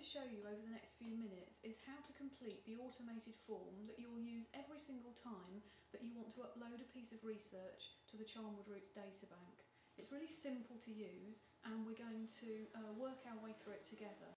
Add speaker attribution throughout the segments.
Speaker 1: show you over the next few minutes is how to complete the automated form that you'll use every single time that you want to upload a piece of research to the Charnwood Roots Databank. It's really simple to use and we're going to work our way through it together.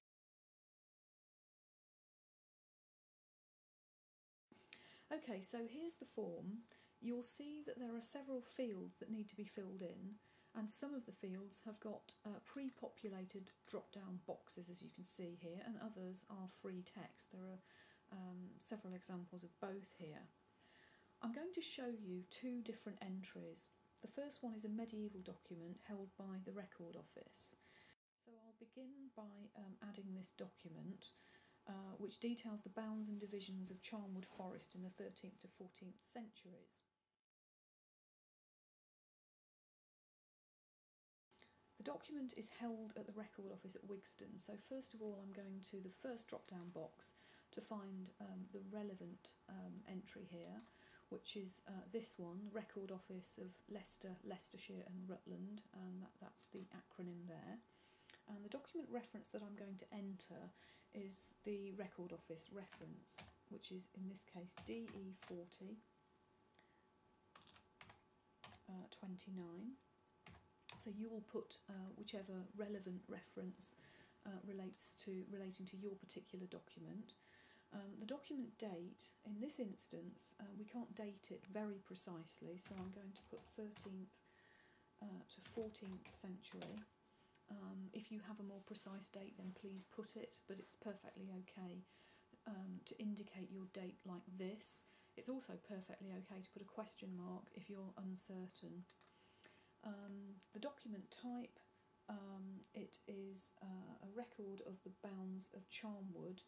Speaker 1: Okay, so here's the form. You'll see that there are several fields that need to be filled in, and some of the fields have got pre-populated drop-down boxes, as you can see here, and others are free text. There are several examples of both here. I'm going to show you two different entries. The first one is a medieval document held by the Record Office. So I'll begin by adding this document, which details the bounds and divisions of Charnwood Forest in the 13th to 14th centuries. The document is held at the Record Office at Wigston, so first of all I'm going to the first drop-down box to find the relevant entry here, which is this one, Record Office of Leicester, Leicestershire and Rutland, and that's the acronym there. And the document reference that I'm going to enter is the Record Office reference, which is in this case DE40 29. So you will put whichever relevant reference relating to your particular document. The document date, in this instance, we can't date it very precisely, so I'm going to put 13th to 14th century. If you have a more precise date, then please put it, but it's perfectly okay to indicate your date like this. It's also perfectly okay to put a question mark if you're uncertain. The document type, it is a record of the bounds of Charnwood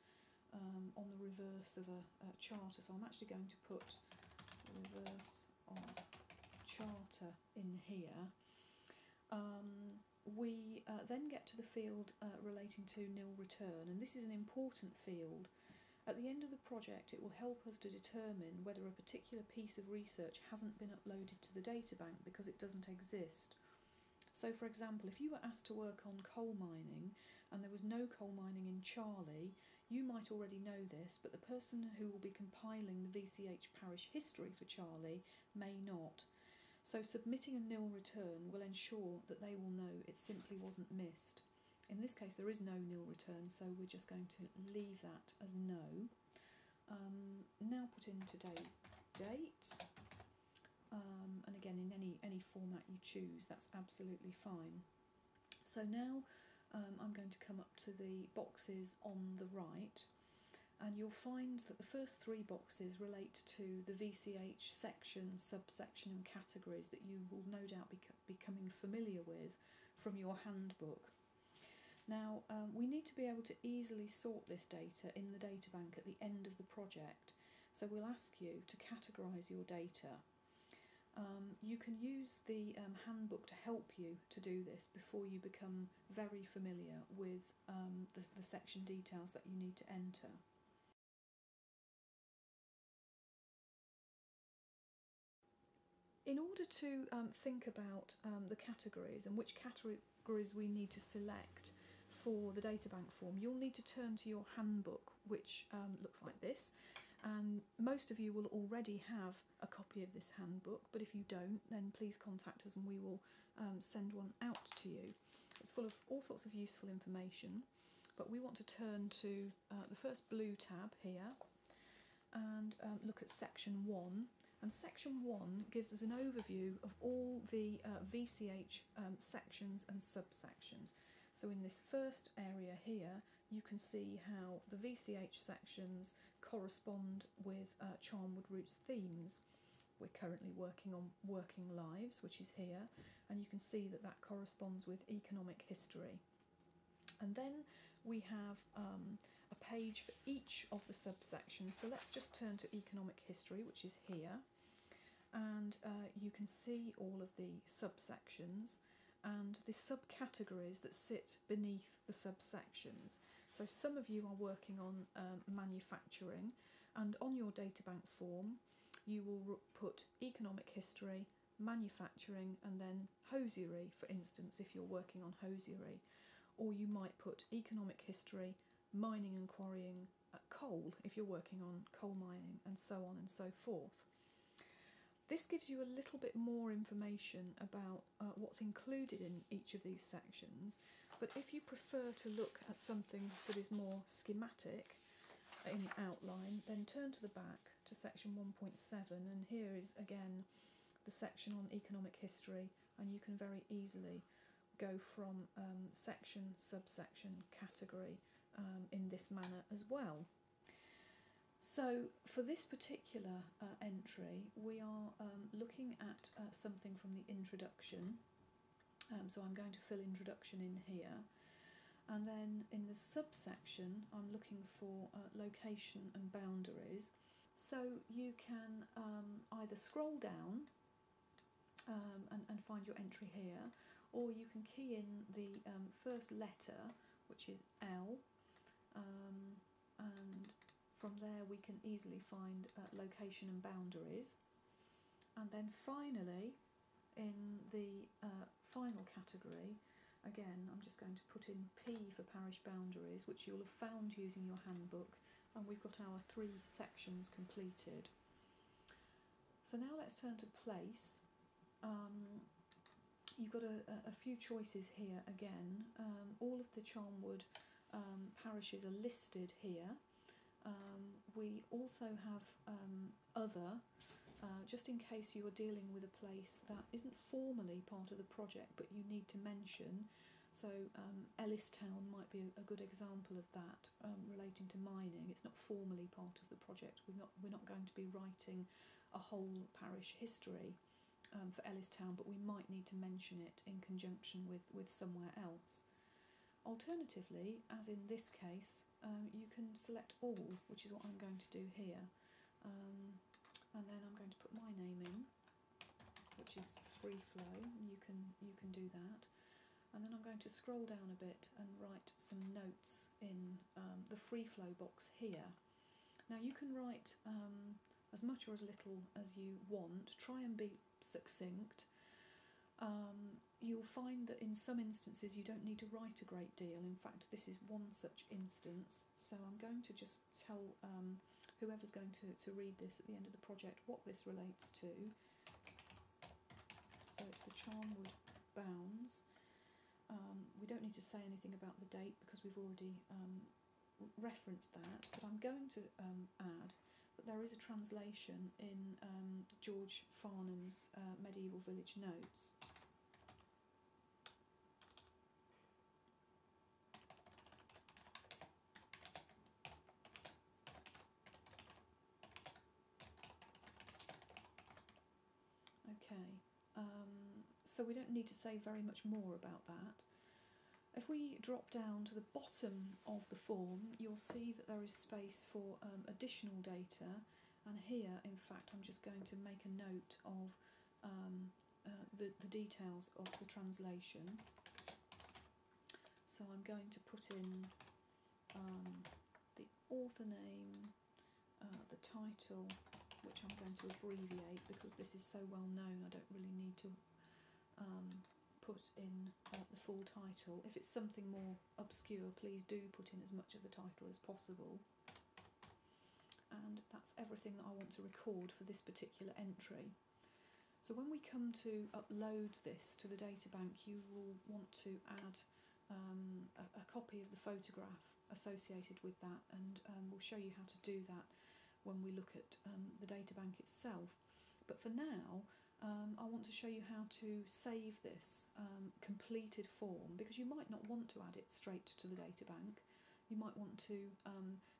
Speaker 1: on the reverse of a charter, so I'm actually going to put reverse of charter in here. We then get to the field relating to nil return, and this is an important field. At the end of the project it will help us to determine whether a particular piece of research hasn't been uploaded to the databank because it doesn't exist. So for example, if you were asked to work on coal mining and there was no coal mining in Charlie, you might already know this, but the person who will be compiling the VCH parish history for Charlie may not. So submitting a nil return will ensure that they will know it simply wasn't missed. In this case there is no nil return, so we're just going to leave that as no. Now put in today's date, and again in any format you choose, that's absolutely fine. So now I'm going to come up to the boxes on the right, and you'll find that the first three boxes relate to the VCH section, subsection and categories that you will no doubt be becoming familiar with from your handbook. Now we need to be able to easily sort this data in the databank at the end of the project, so we'll ask you to categorise your data. You can use the handbook to help you to do this before you become very familiar with the section details that you need to enter. In order to think about the categories and which categories we need to select for the databank form, you'll need to turn to your handbook, which looks like this, and most of you will already have a copy of this handbook, but if you don't, then please contact us and we will send one out to you. It's full of all sorts of useful information, but we want to turn to the first blue tab here and look at section 1. And section 1 gives us an overview of all the VCH sections and subsections. So in this first area here, you can see how the VCH sections correspond with Charnwood Roots themes. We're currently working on working lives, which is here, and you can see that that corresponds with economic history. And then we have a page for each of the subsections. So let's just turn to economic history, which is here. And you can see all of the subsections and the subcategories that sit beneath the subsections. So some of you are working on manufacturing, and on your databank form you will put economic history, manufacturing, and then hosiery, for instance, if you're working on hosiery. Or you might put economic history, mining and quarrying coal if you're working on coal mining, and so on and so forth. This gives you a little bit more information about what's included in each of these sections, but if you prefer to look at something that is more schematic in outline, then turn to the back to section 1.7, and here is again the section on economic history, and you can very easily go from section, subsection, category in this manner as well. So for this particular entry, we are looking at something from the introduction. So I'm going to fill introduction in here, and then in the subsection I'm looking for location and boundaries. So you can either scroll down and find your entry here, or you can key in the first letter, which is L, and from there we can easily find location and boundaries. And then finally, in the final category, again I'm just going to put in P for parish boundaries, which you'll have found using your handbook, and we've got our 3 sections completed. So now let's turn to place. You've got a few choices here again. All of the Charnwood parishes are listed here. We also have other, just in case you are dealing with a place that isn't formally part of the project but you need to mention. So Ellistown might be a good example of that, relating to mining. It's not formally part of the project. We're not going to be writing a whole parish history for Ellistown, but we might need to mention it in conjunction with somewhere else. Alternatively, as in this case, you can select all, which is what I'm going to do here, and then I'm going to put my name in, which is Free Flow. You can do that, and then I'm going to scroll down a bit and write some notes in the Free Flow box here. Now you can write as much or as little as you want. Try and be succinct. You'll find that in some instances you don't need to write a great deal. In fact, this is one such instance, so I'm going to just tell whoever's going to read this at the end of the project what this relates to. So it's the Charnwood bounds. We don't need to say anything about the date because we've already referenced that, but I'm going to add that there is a translation in George Farnham's Medieval Village Notes. Okay, so we don't need to say very much more about that. If we drop down to the bottom of the form, you'll see that there is space for additional data, and here in fact I'm just going to make a note of the details of the translation. So I'm going to put in the author name, the title, which I'm going to abbreviate because this is so well known I don't really need to put in the full title. If it's something more obscure, please do put in as much of the title as possible. And that's everything that I want to record for this particular entry. So when we come to upload this to the Databank, you will want to add a copy of the photograph associated with that, and we'll show you how to do that when we look at the Databank itself. But for now, I want to show you how to save this completed form, because you might not want to add it straight to the Databank. You might want to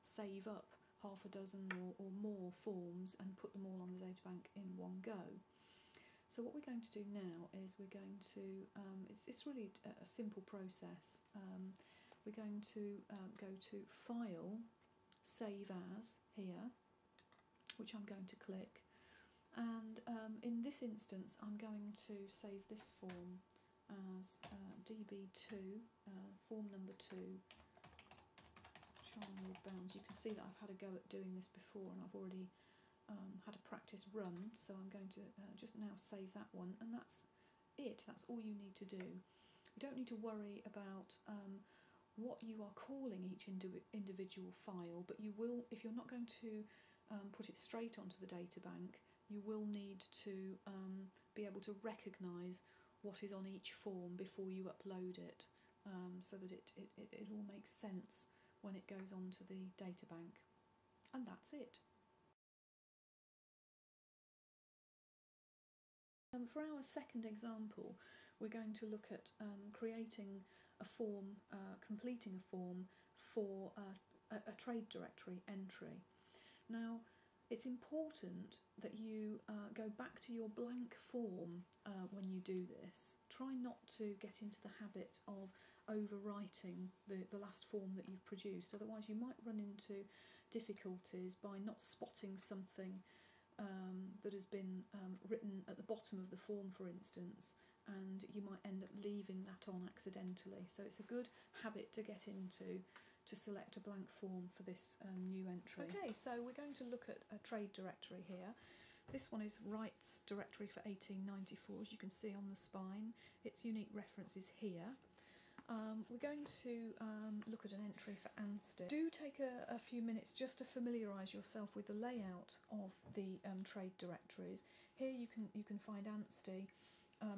Speaker 1: save up half a dozen or more forms and put them all on the Databank in one go. So what we're going to do now is we're going to, it's really a simple process. We're going to go to File, Save As here, which I'm going to click. And in this instance I'm going to save this form as DB2, form number 2, Charnwood bounds. You can see that I've had a go at doing this before and I've already had a practice run, so I'm going to just now save that one, and that's it. That's all you need to do. You don't need to worry about what you are calling each individual file, but you will, if you're not going to put it straight onto the databank, you will need to be able to recognise what is on each form before you upload it, so that it all makes sense when it goes onto the databank. And that's it. For our second example, we're going to look at creating a form, completing a form for a trade directory entry. Now, it's important that you go back to your blank form when you do this. Try not to get into the habit of overwriting the last form that you've produced, otherwise you might run into difficulties by not spotting something that has been written at the bottom of the form, for instance, and you might end up leaving that on accidentally. So it's a good habit to get into, to select a blank form for this new entry. Okay, so we're going to look at a trade directory here. This one is Rights Directory for 1894, as you can see on the spine. Its unique reference is here. We're going to look at an entry for ANSTI. Do take a few minutes just to familiarise yourself with the layout of the trade directories. Here you can find ANSTI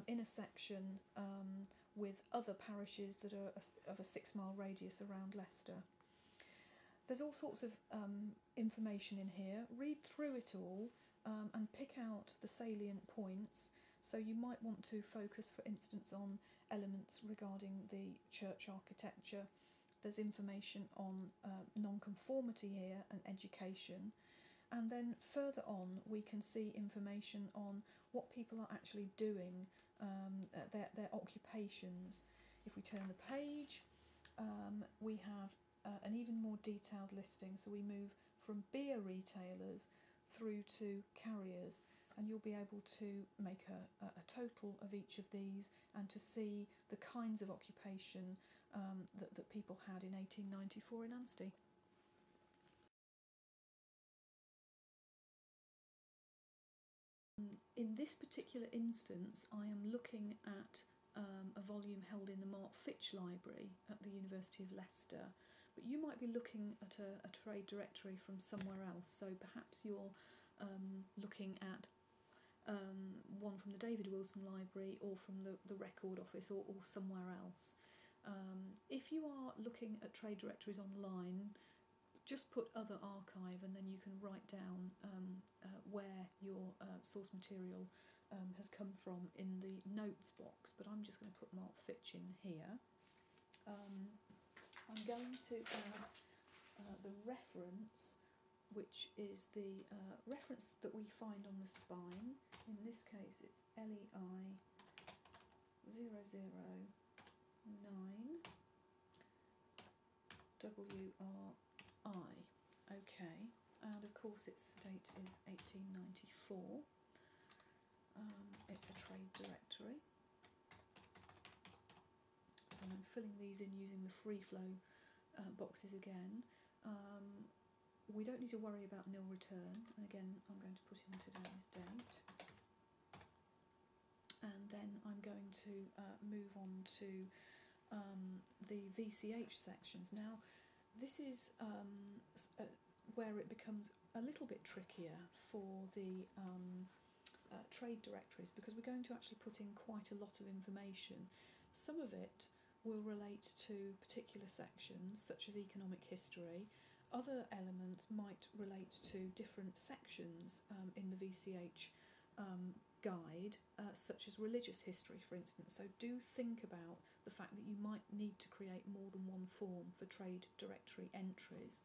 Speaker 1: in a section with other parishes that are of a 6-mile radius around Leicester. There's all sorts of information in here. Read through it all and pick out the salient points. So you might want to focus, for instance, on elements regarding the church architecture. There's information on non-conformity here and education. And then further on we can see information on what people are actually doing, their occupations. If we turn the page, we have an even more detailed listing. So we move from beer retailers through to carriers, and you'll be able to make a total of each of these and to see the kinds of occupation that people had in 1894 in ANSTI. In this particular instance, I am looking at a volume held in the Mark Fitch Library at the University of Leicester, but you might be looking at a trade directory from somewhere else, so perhaps you're looking at one from the David Wilson Library or from the Record Office or somewhere else. If you are looking at trade directories online, just put other archive and then you can write down where your source material has come from in the notes box, but I'm just going to put Mark Fitch in here. I'm going to add the reference, which is the reference that we find on the spine. In this case it's LEI 009 WRI. Okay, and of course its date is 1894. It's a trade directory. So I'm filling these in using the free flow boxes again. We don't need to worry about nil return, and again I'm going to put in today's date, and then I'm going to move on to the VCH sections. Now this is where it becomes a little bit trickier for the trade directories, because we're going to actually put in quite a lot of information. Some of it will relate to particular sections such as economic history. Other elements might relate to different sections in the VCH guide, such as religious history, for instance. So do think about the fact that you might need to create more than one form for trade directory entries.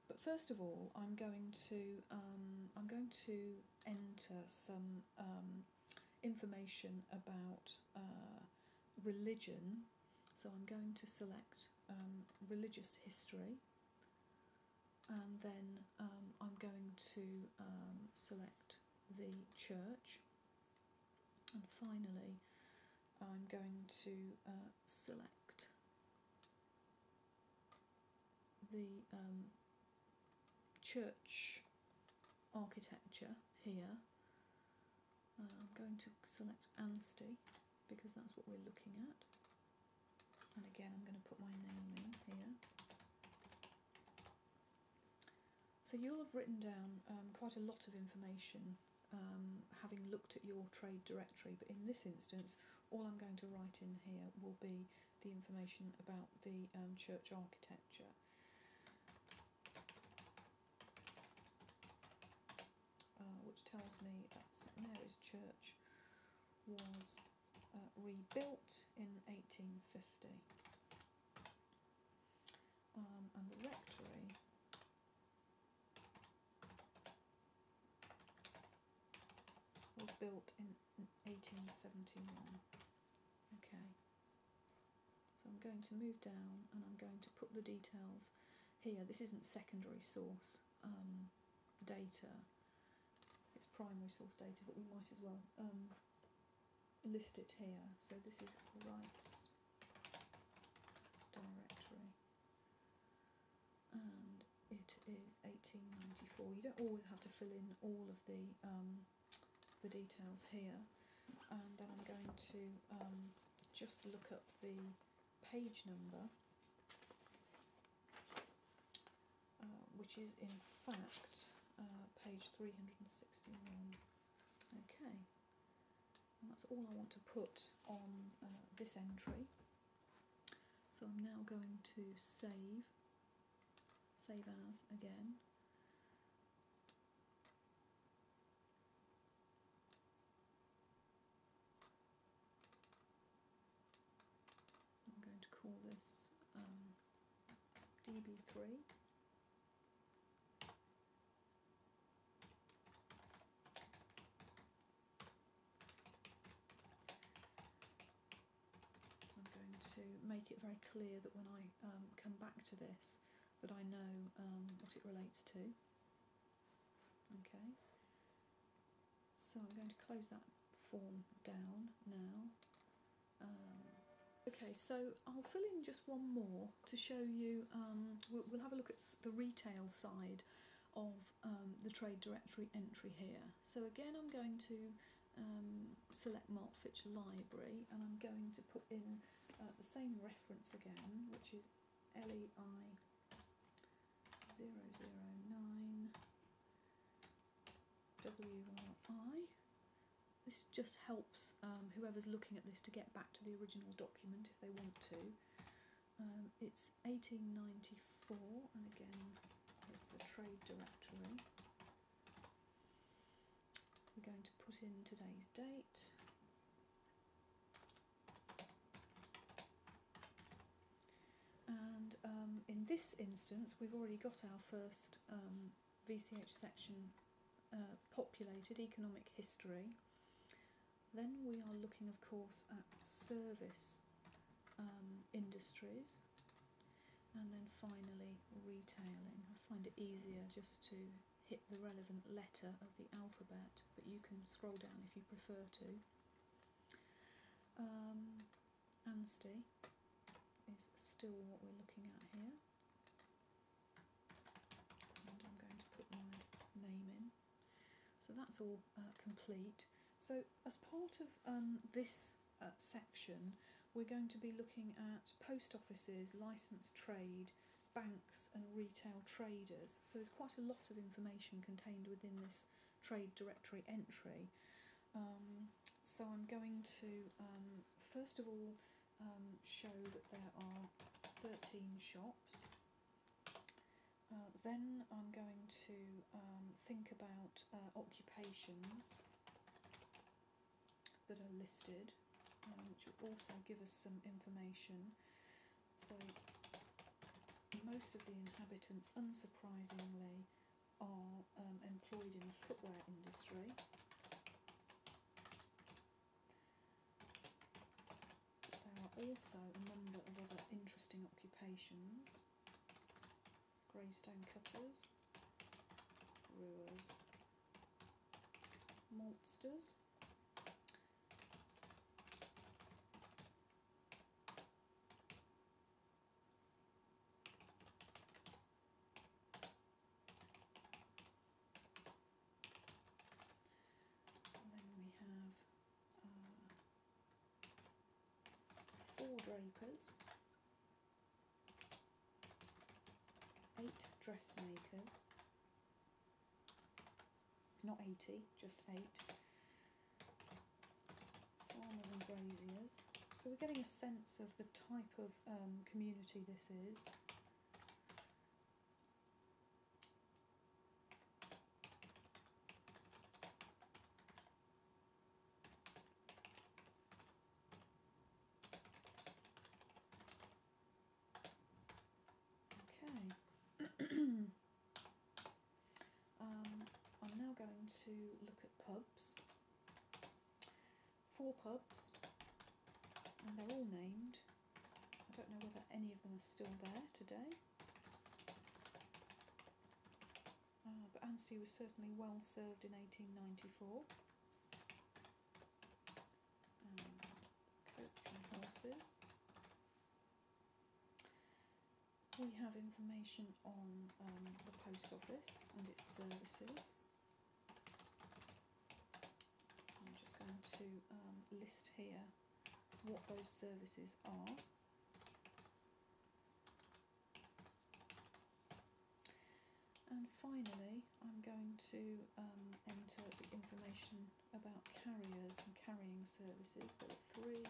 Speaker 1: But first of all, I'm going to enter some information about religion. So I'm going to select religious history, and then I'm going to select the church, and finally I'm going to select the church architecture here. I'm going to select ANSTI because that's what we're looking at, And again, I'm going to put my name in here. So you'll have written down quite a lot of information having looked at your trade directory, but in this instance all I'm going to write in here will be the information about the church architecture. Which tells me that St Mary's Church was rebuilt in 1850, and the rectory was built in 1871. Okay, so I'm going to move down and I'm going to put the details here. This isn't secondary source data, it's primary source data, but we might as well list it here. So this is rights directory, and it is 1894. You don't always have to fill in all of the details here, and then I'm going to just look up the page number, which is in fact page 361. Okay, and that's all I want to put on this entry. So I'm now going to save as again. I'm going to call this DB3. To make it very clear that when I come back to this, that I know what it relates to. Okay, so I'm going to close that form down now. Okay, so I'll fill in just one more to show you. We'll have a look at the retail side of the trade directory entry here. So again, I'm going to select Martfitch Library, and I'm going to put in the same reference again, which is LEI 009 WRI. This just helps whoever's looking at this to get back to the original document if they want to. It's 1894, and again it's a trade directory. We're going to put in today's date. And in this instance, we've already got our first VCH section populated, economic history. Then we are looking, of course, at service industries, and then finally retailing. I find it easier just to hit the relevant letter of the alphabet, but you can scroll down if you prefer to. Ansty is still what we're looking at here, and I'm going to put my name in. So that's all complete. So as part of this section, we're going to be looking at post offices, licensed trade, banks and retail traders. So there's quite a lot of information contained within this trade directory entry. So I'm going to first of all show that there are 13 shops. Then I'm going to think about occupations that are listed, which will also give us some information. So most of the inhabitants, unsurprisingly, are employed in the footwear industry. There are also a number of other interesting occupations: gravestone cutters, brewers, maltsters. Drapers, 8 dressmakers, not 80, just 8, farmers and braziers. So we're getting a sense of the type of community this is. I'm now going to look at pubs. 4 pubs, and they're all named. I don't know whether any of them are still there today. But Anstey was certainly well served in 1894. Coach and horses. We have information on the post office and its services. I'm just going to list here what those services are. And finally, I'm going to enter the information about carriers and carrying services. There are 3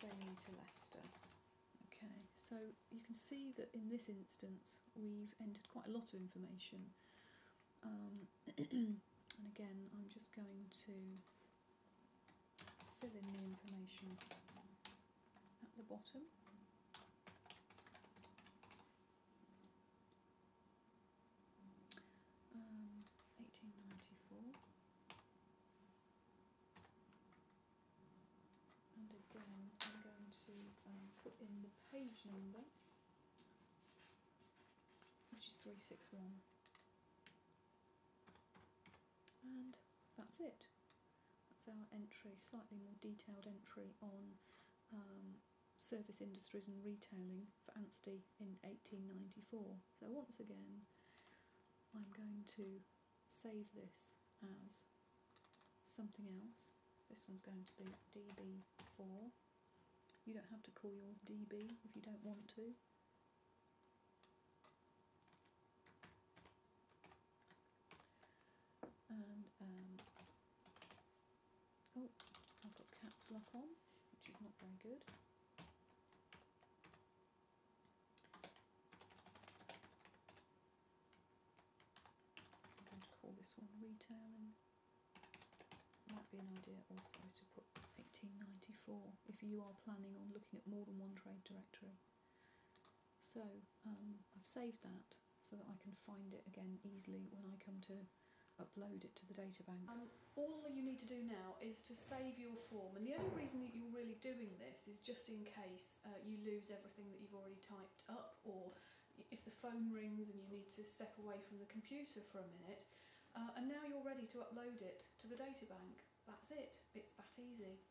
Speaker 1: daily to Leicester. Okay, so you can see that in this instance we've entered quite a lot of information. And again, I'm just going to fill in the information at the bottom. Um, 1894. And again, I'm going to put in the page number, which is 361. And that's it. That's our entry, slightly more detailed entry on service industries and retailing for Anstey in 1894. So once again, I'm going to save this as something else. This one's going to be DB4. You don't have to call yours DB if you don't want to. And oh, I've got caps lock on, which is not very good. I'm going to call this one retailing. Might be an idea also to put 1894 if you are planning on looking at more than one trade directory. So I've saved that so that I can find it again easily when I come to upload it to the databank. All you need to do now is to save your form, and the only reason that you're really doing this is just in case you lose everything that you've already typed up, or if the phone rings and you need to step away from the computer for a minute. And now you're ready to upload it to the databank. That's it. It's that easy.